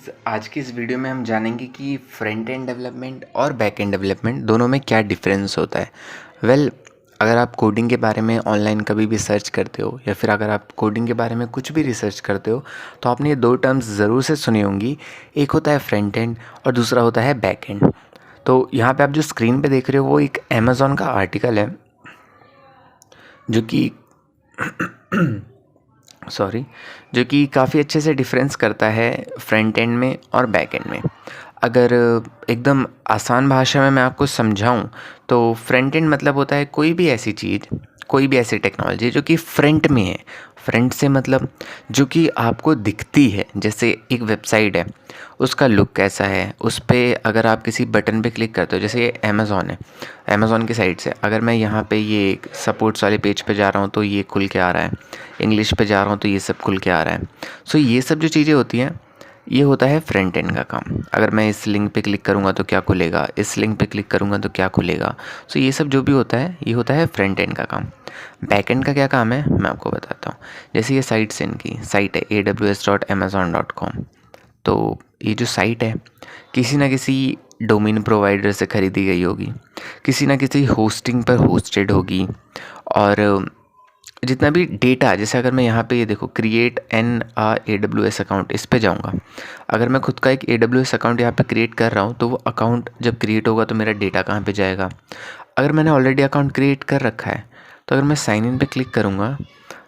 Guys, आज की इस वीडियो में हम जानेंगे कि फ्रंट एंड डेवलपमेंट और बैक एंड डेवलपमेंट दोनों में क्या डिफरेंस होता है। अगर आप कोडिंग के बारे में ऑनलाइन कभी भी सर्च करते हो या फिर अगर आप कोडिंग के बारे में कुछ भी रिसर्च करते हो तो आपने ये दो टर्म्स ज़रूर से सुनी होंगी। एक होता है फ्रंट एंड और दूसरा होता है बैक एंड। तो यहाँ पे आप जो स्क्रीन पे देख रहे हो वो एक अमेज़ॉन का आर्टिकल है जो कि जो कि काफ़ी अच्छे से डिफरेंस करता है फ्रंट एंड में और बैक एंड में। अगर एकदम आसान भाषा में मैं आपको समझाऊं तो फ्रंट एंड मतलब होता है कोई भी ऐसी चीज़, कोई भी ऐसी टेक्नोलॉजी जो कि फ्रंट में है। फ्रंट से मतलब जो कि आपको दिखती है, जैसे एक वेबसाइट है उसका लुक कैसा है, उस पर अगर आप किसी बटन पे क्लिक करते हो, जैसे ये अमेज़ॉन है, अमेज़ॉन की साइट से अगर मैं यहाँ पे ये सपोर्ट्स वाले पेज पे जा रहा हूँ तो ये खुल के आ रहा है, इंग्लिश पे जा रहा हूँ तो ये सब खुल के आ रहा है। सो ये सब जो चीज़ें होती हैं ये होता है फ्रंट एंड का काम। अगर मैं इस लिंक पे क्लिक करूँगा तो क्या खुलेगा, इस लिंक पे क्लिक करूँगा तो क्या खुलेगा। सो ये सब जो भी होता है ये होता है फ्रंट एंड का काम। बैक एंड का क्या काम है मैं आपको बताता हूँ। जैसे ये इनकी साइट है aws.amazon.com। तो ये जो साइट है किसी ना किसी डोमेन प्रोवाइडर से ख़रीदी गई होगी, किसी ना किसी होस्टिंग पर होस्टेड होगी। और जितना भी डेटा, जैसे अगर मैं यहाँ पे ये देखो क्रिएट एन AWS अकाउंट, इस पे जाऊँगा। अगर मैं खुद का एक AWS अकाउंट यहाँ पे क्रिएट कर रहा हूँ तो वो अकाउंट जब क्रिएट होगा तो मेरा डेटा कहाँ पे जाएगा। अगर मैंने ऑलरेडी अकाउंट क्रिएट कर रखा है तो अगर मैं साइन इन पे क्लिक करूँगा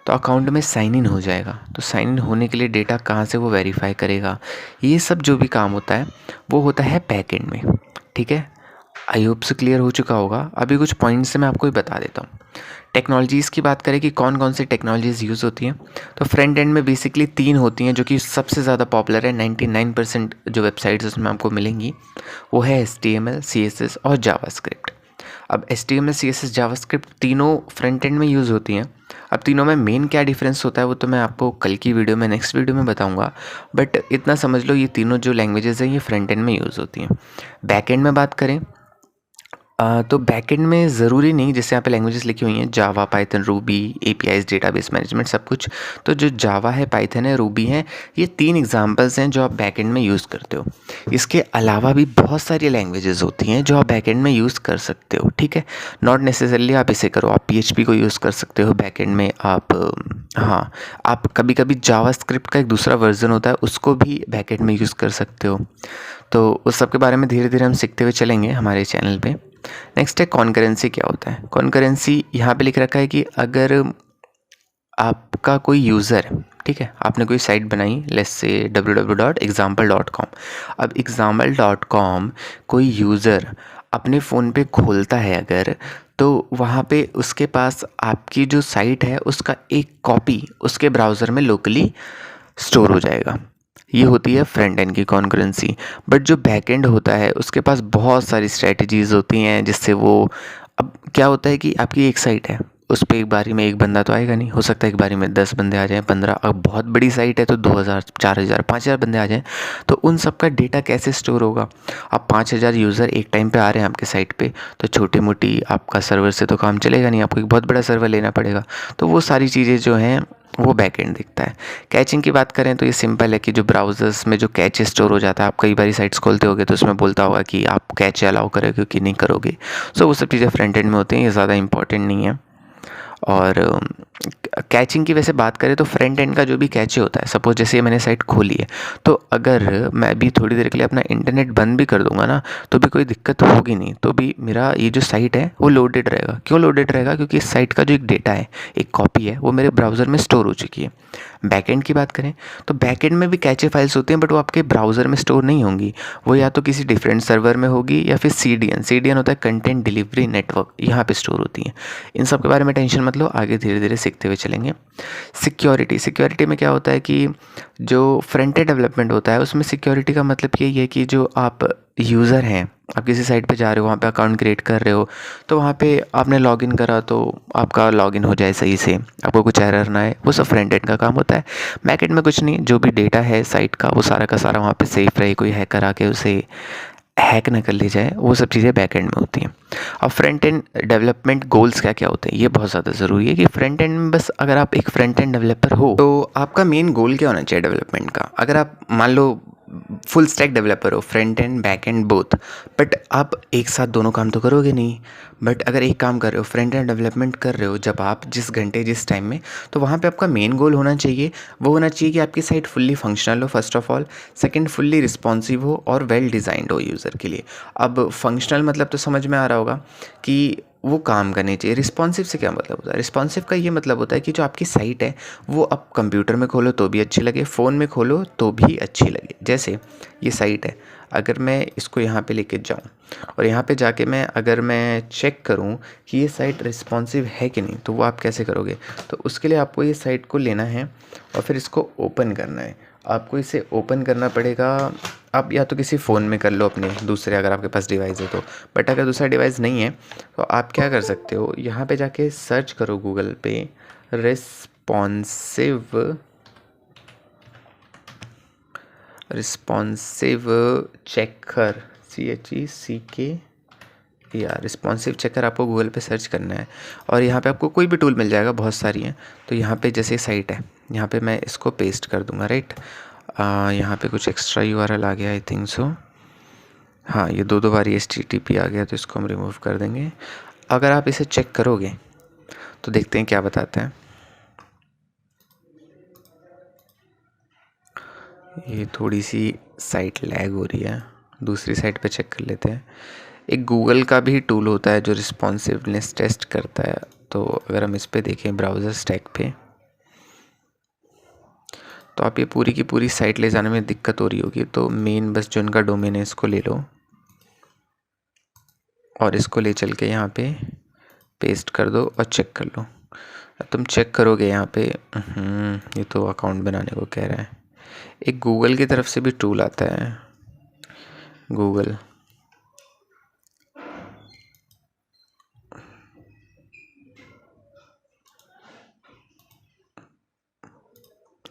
तो अकाउंट में साइन इन हो जाएगा। तो साइन इन होने के लिए डेटा कहाँ से वो वेरीफाई करेगा, ये सब जो भी काम होता है वो होता है बैक एंड में। ठीक है, आई होप से क्लियर हो चुका होगा। अभी कुछ पॉइंट्स से मैं आपको ही बता देता हूँ। टेक्नोलॉजीज़ की बात करें कि कौन कौन सी टेक्नोलॉजीज़ यूज़ होती हैं, तो फ्रंट एंड में बेसिकली 3 होती हैं जो कि सबसे ज़्यादा पॉपुलर है। 99% जो वेबसाइट्स उसमें आपको मिलेंगी वो है HTML, CSS और जावास्क्रिप्ट। अब HTML, CSS, जावास्क्रिप्ट तीनों फ्रंट एंड में यूज़ होती हैं। अब तीनों में मेन क्या डिफरेंस होता है वो तो मैं आपको कल की वीडियो में, नेक्स्ट वीडियो में बताऊंगा। बट इतना समझ लो ये तीनों जो लैंग्वेजेस हैं ये फ्रंट एंड में यूज़ होती हैं। बैक एंड में बात करें तो बैकएंड में ज़रूरी नहीं, जैसे यहाँ पे लैंग्वेजेस लिखी हुई हैं Java, Python, Ruby, APIs, database management, सब कुछ। तो जो जावा है, पाइथन है, रूबी है, ये 3 एग्जांपल्स हैं जो आप बैकएंड में यूज़ करते हो। इसके अलावा भी बहुत सारी लैंग्वेजेस होती हैं जो आप बैकएंड में यूज़ कर सकते हो। ठीक है, नॉट नेसेसरली आप इसे करो, आप PHP को यूज़ कर सकते हो बैकएंड में। हाँ, आप कभी कभी जावास्क्रिप्ट का एक दूसरा वर्जन होता है उसको भी बैकएंड में यूज़ कर सकते हो। तो उस सब के बारे में धीरे धीरे हम सीखते हुए चलेंगे हमारे चैनल पे। नेक्स्ट है कॉन्करेंसी। क्या होता है कॉन्करेंसी? यहाँ पे लिख रखा है कि अगर आपका कोई यूज़र, ठीक है, आपने कोई साइट बनाई, लेट्स से www.example.com। अब example.com कोई यूज़र अपने फ़ोन पे खोलता है अगर, तो वहाँ पे उसके पास आपकी जो साइट है उसका एक कॉपी उसके ब्राउज़र में लोकली स्टोर हो जाएगा। ये होती है फ्रंट एंड की कॉन्करेंसी। बट जो बैक एंड होता है उसके पास बहुत सारी स्ट्रेटजीज़ होती हैं जिससे वो, अब क्या होता है कि आपकी एक साइट है, उस पर एक बारी में एक बंदा तो आएगा नहीं, हो सकता है एक बारी में 10 बंदे आ जाएं, 15। अब बहुत बड़ी साइट है तो 2000, 4000, 5000 बंदे आ जाएं, तो उन सब का डेटा कैसे स्टोर होगा। अब 5000 यूज़र एक टाइम पे आ रहे हैं आपके साइट पे, तो छोटी मोटी आपका सर्वर से तो काम चलेगा नहीं, आपको एक बहुत बड़ा सर्वर लेना पड़ेगा। तो वो सारी चीज़ें जो हैं वो बैक एंड दिखता है। कैचिंग की बात करें तो ये सिंपल है कि जो ब्राउज़र्स में जो कैच स्टोर हो जाता है, आप कई बारी साइट्स खोलते होगे तो उसमें बोलता होगा कि आप कैच अलाउ करोगे कि नहीं करोगे। सो वो सब चीज़ें फ्रंट एंड में होती हैं, ये ज़्यादा इंपॉर्टेंट नहीं है। और कैचिंग की वैसे बात करें तो फ्रंट एंड का जो भी कैचे होता है, सपोज जैसे मैंने साइट खोली है तो अगर मैं भी थोड़ी देर के लिए अपना इंटरनेट बंद भी कर दूंगा ना तो भी कोई दिक्कत होगी नहीं, तो भी मेरा ये जो साइट है वो लोडेड रहेगा। क्यों लोडेड रहेगा? क्योंकि इस साइट का जो एक डेटा है, एक कॉपी है, वो मेरे ब्राउज़र में स्टोर हो चुकी है। बैकएंड की बात करें तो बैकएंड में भी कैचे फाइल्स होती हैं बट वो आपके ब्राउज़र में स्टोर नहीं होंगी, वो या तो किसी डिफरेंट सर्वर में होगी या फिर CDN होता है कंटेंट डिलीवरी नेटवर्क, यहाँ पे स्टोर होती हैं। इन सब के बारे में टेंशन मत लो, आगे धीरे धीरे सीखते हुए चलेंगे। सिक्योरिटी में क्या होता है कि जो फ्रंट एंड डेवलपमेंट होता है उसमें सिक्योरिटी का मतलब यही है कि जो आप यूज़र हैं, आप किसी साइट पे जा रहे हो, वहाँ पे अकाउंट क्रिएट कर रहे हो, तो वहाँ पे आपने लॉगिन करा तो आपका लॉगिन हो जाए सही से, आपको कुछ एरर ना आए, वो सब फ्रंट एंड का काम होता है। बैक एंड में कुछ नहीं, जो भी डेटा है साइट का वो सारा का सारा वहाँ पे सेफ रहे, कोई हैकर आके उसे हैक ना कर ले जाए, वो सब चीज़ें बैक एंड में होती हैं। अब फ्रंट एंड डेवलपमेंट गोल्स क्या क्या होते हैं, ये बहुत ज़्यादा ज़रूरी है कि फ्रंट एंड में बस अगर आप एक फ्रंट एंड डेवलपर हो तो आपका मेन गोल क्या होना चाहिए डेवलपमेंट का। अगर आप मान लो फुल स्टैक डेवलपर हो, front end back and both, but आप एक साथ दोनों काम तो करोगे नहीं। बट अगर एक काम कर रहे हो, फ्रंट एंड डेवलपमेंट कर रहे हो जब आप जिस घंटे जिस टाइम में, तो वहाँ पे आपका मेन गोल होना चाहिए, वो होना चाहिए कि आपकी साइट फुल्ली फंक्शनल हो first of all, second fully responsive हो और वेल डिज़ाइंड हो यूज़र के लिए। अब फंक्शनल मतलब तो समझ में आ रहा होगा कि वो काम करनी चाहिए। रिस्पॉन्सिव से क्या मतलब होता है? रिस्पॉन्सिव का ये मतलब होता है कि जो आपकी साइट है वो आप कंप्यूटर में खोलो तो भी अच्छी लगे, फ़ोन में खोलो तो भी अच्छी लगे। जैसे ये साइट है, अगर मैं इसको यहाँ पे लेके जाऊँ और यहाँ पे जाके अगर मैं चेक करूँ कि ये साइट रिस्पॉन्सिव है कि नहीं, तो वो आप कैसे करोगे? तो उसके लिए आपको ये साइट को लेना है और फिर इसको ओपन करना है। आपको इसे ओपन करना पड़ेगा। आप या तो किसी फ़ोन में कर लो अपने दूसरे, अगर आपके पास डिवाइस है तो। बट अगर दूसरा डिवाइस नहीं है तो आप क्या कर सकते हो, यहाँ पे जाके सर्च करो गूगल पे रिस्पॉन्सिव चेकर, CHECK, या रिस्पॉन्सिव चेकर आपको गूगल पे सर्च करना है और यहाँ पे आपको कोई भी टूल मिल जाएगा, बहुत सारी हैं। तो यहाँ पे जैसे साइट है, यहाँ पे मैं इसको पेस्ट कर दूँगा, राइट। यहाँ पे कुछ एक्स्ट्रा URL आ गया, आई थिंक सो। हाँ, ये दो बार HTTP आ गया, तो इसको हम रिमूव कर देंगे। अगर आप इसे चेक करोगे तो देखते हैं क्या बताते हैं। ये थोड़ी सी साइट लैग हो रही है, दूसरी साइट पे चेक कर लेते हैं। एक गूगल का भी टूल होता है जो रिस्पॉन्सिवनेस टेस्ट करता है। तो अगर हम इस पे देखें ब्राउज़र स्टैक पे, तो आप ये पूरी की पूरी साइट ले जाने में दिक्कत हो रही होगी। तो मेन बस जो इनका डोमेन है इसको ले लो और इसको ले चल के यहाँ पे पेस्ट कर दो और चेक कर लो। अब तुम चेक करोगे यहाँ पे, ये तो अकाउंट बनाने को कह रहा है। एक गूगल की तरफ से भी टूल आता है, Google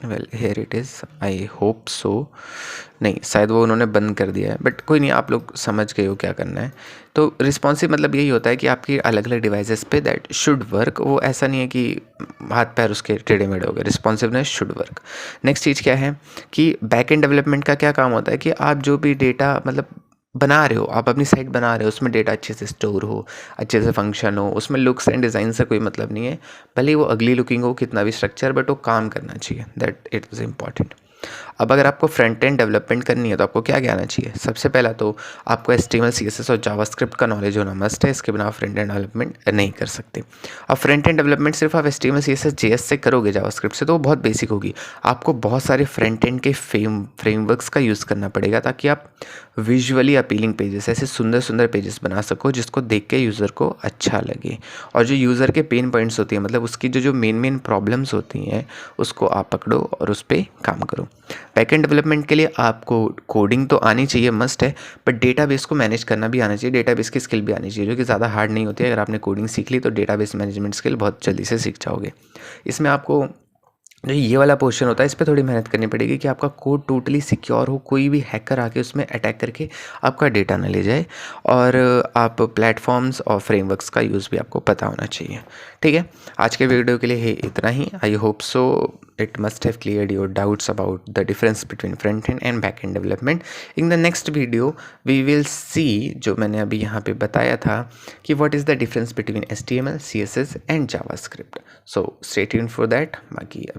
well here it is, I hope सो। नहीं, शायद वो उन्होंने बंद कर दिया है, बट कोई नहीं, आप लोग समझ गए हो क्या करना है। तो रिस्पॉन्सिव मतलब यही होता है कि आपकी अलग अलग डिवाइसेस पे दैट शुड वर्क। वो ऐसा नहीं है कि हाथ पैर उसके टेढ़े मेढ़े हो गए। Responsiveness should work. नेक्स्ट चीज़ क्या है कि बैक एंड डेवलपमेंट का क्या काम होता है कि आप जो भी डेटा मतलब बना रहे हो, आप अपनी साइट बना रहे हो, उसमें डेटा अच्छे से स्टोर हो, अच्छे से फंक्शन हो, उसमें लुक्स एंड डिज़ाइन से कोई मतलब नहीं है। भले ही वो अगली लुकिंग हो, कितना भी स्ट्रक्चर, बट वो काम करना चाहिए, दैट इट इज़ इम्पॉर्टेंट। अब अगर आपको फ्रंट एंड डेवलपमेंट करनी है तो आपको क्या आना चाहिए? सबसे पहला तो आपको HTML CSS और जावास्क्रिप्ट का नॉलेज होना मस्ट है। इसके बिना आप फ्रंट एंड डेवलपमेंट नहीं कर सकते। अब फ्रंट एंड डेवलपमेंट सिर्फ आप HTML CSS JS से करोगे, जावास्क्रिप्ट से, तो वो बहुत बेसिक होगी। आपको बहुत सारे फ्रंट एंड के फ्रेमवर्क्स का यूज़ करना पड़ेगा ताकि आप विजुअली अपीलिंग पेजेस, ऐसे सुंदर सुंदर पेजेस बना सको जिसको देख के यूज़र को अच्छा लगे। और जो यूज़र के पेन पॉइंट्स होती हैं, मतलब उसकी जो मेन प्रॉब्लम्स होती हैं, उसको आप पकड़ो और उस पर काम करो। बैकएंड डेवलपमेंट के लिए आपको कोडिंग तो आनी चाहिए, मस्ट है, बट डेटाबेस को मैनेज करना भी आना चाहिए। डेटाबेस की स्किल भी आनी चाहिए, जो कि ज़्यादा हार्ड नहीं होती है। अगर आपने कोडिंग सीख ली तो डेटाबेस मैनेजमेंट स्किल बहुत जल्दी से सीख जाओगे। इसमें आपको जो ये वाला पोर्शन होता है, इस पे थोड़ी मेहनत करनी पड़ेगी कि आपका कोड टोटली सिक्योर हो, कोई भी हैकर आके उसमें अटैक करके आपका डेटा ना ले जाए। और आप प्लेटफॉर्म्स और फ्रेमवर्क्स का यूज़ भी आपको पता होना चाहिए। ठीक है, आज के वीडियो के लिए है इतना ही। I hope so it must have cleared your doubts about the difference between front end back end development. In the next video we will see, जो मैंने अभी यहाँ पे बताया था कि what is the difference between HTML CSS and JavaScript. So stay tuned for that. बाकी